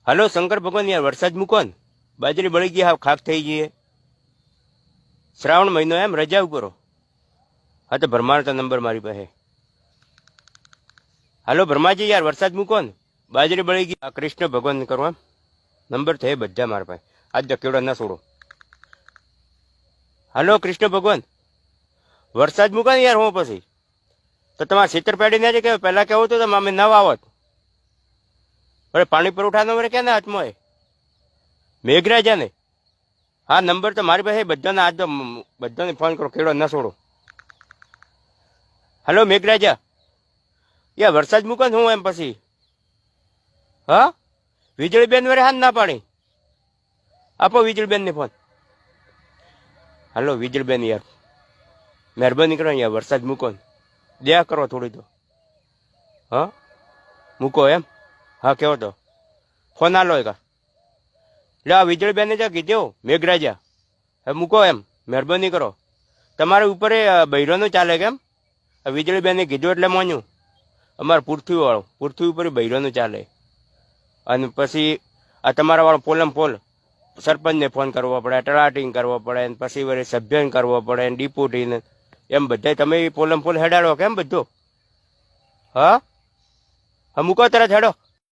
Hello Shankar ભગવાન, યાર વરસાદ મૂકો ને. બાજરી બળી ગઈ, હાવ ખાક થઈ ગઈ. શ્રાવણ મહિનો એમ, રજા ઉપર. હા તો ભરમાર તો નંબર મારી પાસે. હાલો ભરમાજી, યાર વરસાદ મૂકો ને. બાજરી બળી ગઈ. આ કૃષ્ણ ભગવાન કરો એમ. નંબર તો એ બધા મારા પાસે. આજ તો કેવડા ના છોડો. હાલો કૃષ્ણ ભગવાન, વરસાદ મૂકો ને યાર. હું પછી તો તમારે ખેતર પેડી ના કે પહેલા કેવું હતું તો અમે નવ આવત. અરે પાણી પુરવઠાનો મારે ક્યાં હાથમાં એ મેઘરાજા ને. હા નંબર તો મારી પાસે બધાને. આજ તો બધાને ફોન કરો, કેવડો ના છોડો. હલો મેઘરાજા, યાર વરસાદ મૂકો ને. હું એમ પછી હા વીજળીબેન વરે હાથ ના પાડી. આપો વીજળીબેન ને ફોન. હલો વીજળીબેન, યાર મહેરબાની કરો યાર વરસાદ મૂકો ને. દયા કરો થોડી તો. હા મૂકો એમ. હા કેવો તો ફોન આલો કા. એટલે આ વીજળીબેને જ કીધું મેઘરાજા હવે મૂકો એમ. મહેરબાની કરો. તમારે ઉપર બૈરોનું ચાલે કેમ. વીજળીબેને કીધું એટલે માન્યું. અમારે પૃથ્વી વાળો પૃથ્વી ઉપર બૈરોનું ચાલે. અને પછી આ તમારા વાળો પોલમ પોલ સરપંચને ફોન કરવો પડે, તલાટીને કરવો પડે, પછી વળી સભ્યને કરવો પડે, ડિપોટીને એમ બધા તમે પોલમ પોલ હેડાડો કેમ બધું. હા હા મૂકો તરત હેડો.